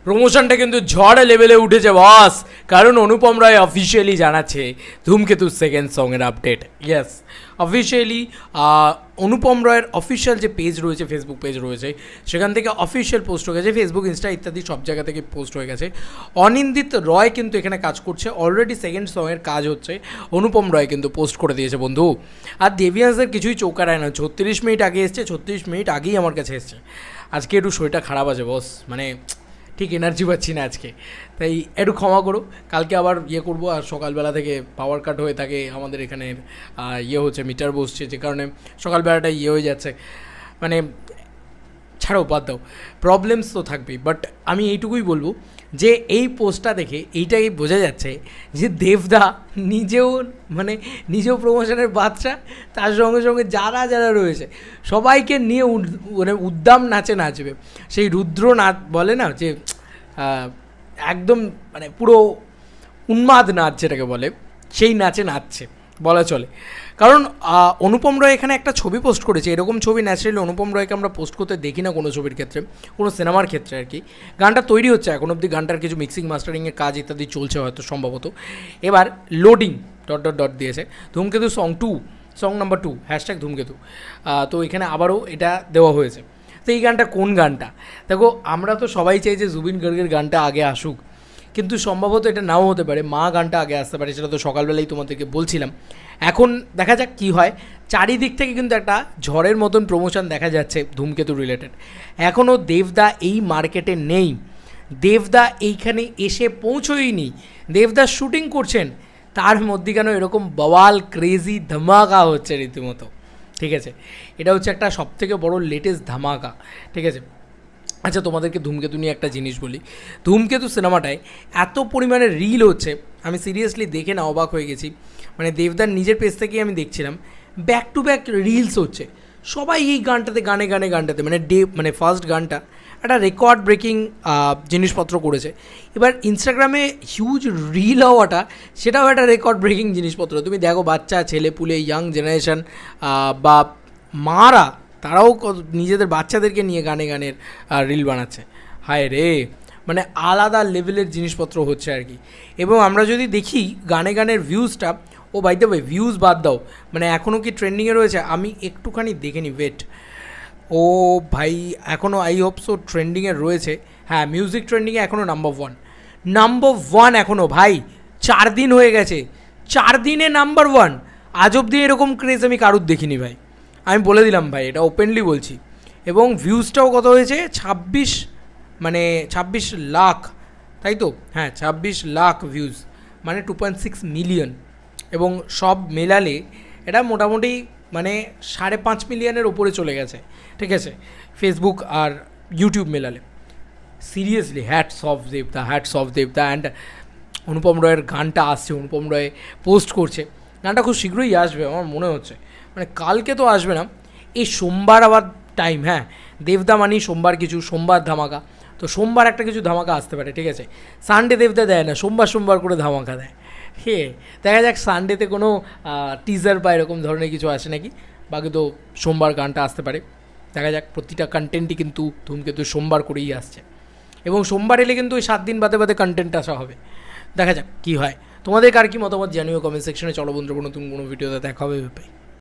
প্রমোশনটা কিন্তু ঝড় লেভেলে উঠেছে বস, কারণ অনুপম রায় অফিসিয়ালি জানাচ্ছে ধূমকেতু সেকেন্ড সঙের আপডেট। ইয়েস, অফিসিয়ালি অনুপম রায়ের অফিসিয়াল যে পেজ রয়েছে, ফেসবুক পেজ রয়েছে, সেখান থেকে অফিসিয়াল পোস্ট হয়ে গেছে, ফেসবুক, ইনস্টা ইত্যাদি সব জায়গা থেকে পোস্ট হয়ে গেছে। অনিন্দিত রয় কিন্তু এখানে কাজ করছে, অলরেডি সেকেন্ড সঙের কাজ হচ্ছে, অনুপম রয় কিন্তু পোস্ট করে দিয়েছে বন্ধু। আর দেবিয়ান্সের কিছুই চৌকারায় না, 36 মিনিট আগে এসছে, 36 মিনিট আগেই আমার কাছে এসছে। আজকে একটু শরীরটা খারাপ আছে বস, মানে ঠিক এনার্জি পাচ্ছি না আজকে, তাই একটু ক্ষমা করো। কালকে আবার ইয়ে করবো। আর সকালবেলা থেকে পাওয়ার কাট হয়ে থাকে আমাদের এখানে, ইয়ে হচ্ছে, মিটার বসছে, যে কারণে সকালবেলাটা ইয়ে হয়ে যাচ্ছে, মানে ছাড়ো, বাদ দাও, প্রবলেমস তো থাকবেই। বাট আমি এইটুকুই বলবো যে এই পোস্টটা দেখে এইটাই বোঝা যাচ্ছে যে দেবদা নিজেও প্রমোশনের বাচ্চা, তার সঙ্গে সঙ্গে যারা যারা রয়েছে সবাইকে নিয়ে মানে উদ্দাম নাচবে। সেই রুদ্র নাচ বলে না, যে একদম মানে পুরো উন্মাদ নাচ যেটাকে বলে, সেই নাচে নাচছে বলা চলে। কারণ অনুপম রয় এখানে একটা ছবি পোস্ট করেছে, এরকম ছবি ন্যাচারালি অনুপম রয়কে আমরা পোস্ট করতে দেখি না কোনো ছবির ক্ষেত্রে, কোনো সিনেমার ক্ষেত্রে আর কি। গানটা তৈরি হচ্ছে, এখন অবধি গানটার কিছু মিক্সিং মাস্টারিংয়ের কাজ ইত্যাদি চলছে হয়তো সম্ভবত। এবার লোডিং ... দিয়েছে ধূমকেতু সং নাম্বার 2 #ধূমকেতু। তো এখানে আবারও এটা দেওয়া হয়েছে। তো এই গানটা কোন গানটা? দেখো, আমরা তো সবাই চাই যে জুবিন গার্গের গানটা আগে আসুক, কিন্তু সম্ভবত এটা নাও হতে পারে, মা গানটা আগে আসতে পারে, সেটা তো সকালবেলাই তোমাদেরকে বলছিলাম। এখন দেখা যাক কী হয়। চারিদিক থেকে কিন্তু একটা ঝড়ের মতন প্রমোশন দেখা যাচ্ছে ধূমকেতু রিলেটেড। এখনও দেবদা এই মার্কেটে নেই, দেবদা এইখানে এসে পৌঁছয়নি, দেবদা শ্যুটিং করছেন, তার মধ্যে কেন এরকম বওয়াল ক্রেজি ধামাকা হচ্ছে রীতিমতো। ঠিক আছে, এটা হচ্ছে একটা সবথেকে বড় লেটেস্ট ধামাকা। ঠিক আছে, আচ্ছা তোমাদেরকে ধূমকেতু নিয়ে একটা জিনিস বলি। ধূমকেতু সিনেমাটায় এত পরিমাণে রিল হচ্ছে, আমি সিরিয়াসলি দেখে না অবাক হয়ে গেছি। মানে দেবদার নিজের পেজ থেকেই আমি দেখছিলাম, ব্যাক টু ব্যাক রিলস হচ্ছে, সবাই এই গানটাতে মানে ফার্স্ট গানটা একটা রেকর্ড ব্রেকিং জিনিসপত্র করেছে। এবার ইনস্টাগ্রামে হিউজ রিল হওয়াটা, সেটাও একটা রেকর্ড ব্রেকিং জিনিসপত্র। তুমি দেখো, বাচ্চা ছেলেপুলে, ইয়াং জেনারেশান বা মারা, তারাও নিজেদের বাচ্চাদেরকে নিয়ে গানের রিল বানাচ্ছে। হায় রে, মানে আলাদা লেভেলের জিনিসপত্র হচ্ছে আর কি। এবং আমরা যদি দেখি গানের ভিউজটা, ও বাই দ্য ওয়ে ভিউজ বাদ দাও, মানে এখনও কি ট্রেন্ডিংয়ে রয়েছে আমি একটুখানি দেখে নিই, ওয়েট। ও ভাই, এখনও আই হোপ সো ট্রেন্ডিংয়ে রয়েছে। হ্যাঁ, মিউজিক ট্রেন্ডিংয়ে এখনও নাম্বার ওয়ান এখনও। ভাই 4 দিন হয়ে গেছে, 4 দিনে নাম্বার 1। আজ অবধি এরকম ক্রেজ আমি কারুর দেখিনি ভাই, আমি বলে দিলাম ভাই, এটা ওপেনলি বলছি। এবং ভিউজটাও কত হয়েছে, 26 লাখ, তাই তো? হ্যাঁ, 26 লাখ ভিউজ, মানে 2.6 মিলিয়ন। এবং সব মেলালে এটা মোটামুটি মানে 5.5 মিলিয়নের ওপরে চলে গেছে। ঠিক আছে, ফেসবুক আর ইউটিউব মেলালে। সিরিয়াসলি হ্যাটস অফ দেবদা অ্যান্ড অনুপম রয়ের গানটা আসছে, অনুপম রয় পোস্ট করছে, গানটা খুব শীঘ্রই আসবে আমার মনে হচ্ছে, মানে কালকে তো আসবে না, এই সোমবার আবার টাইম। হ্যাঁ, দেবদা মানি সোমবার ধামাকা, তো সোমবার একটা কিছু ধামাকা আসতে পারে। ঠিক আছে, সানডে দেবদা দেয় না, সোমবার করে ধামাকা দেয়। দেখা যাক সানডেতে কোনো টিজার বা এরকম ধরনের কিছু আসে নাকি, বাকি তো সোমবার গানটা আসতে পারে। দেখা যাক, প্রতিটা কন্টেন্টই কিন্তু ধূমকেতু সোমবার করেই আসছে, এবং সোমবার এলে কিন্তু ওই 7 দিন বাদে কন্টেন্ট আসা হবে। দেখা যাক কী হয়। তোমাদের কার কি মতামত জানিও কমেন্ট সেকশনে। চলো বন্ধুরা, নতুন কোনো ভিডিওতে দেখা হবে।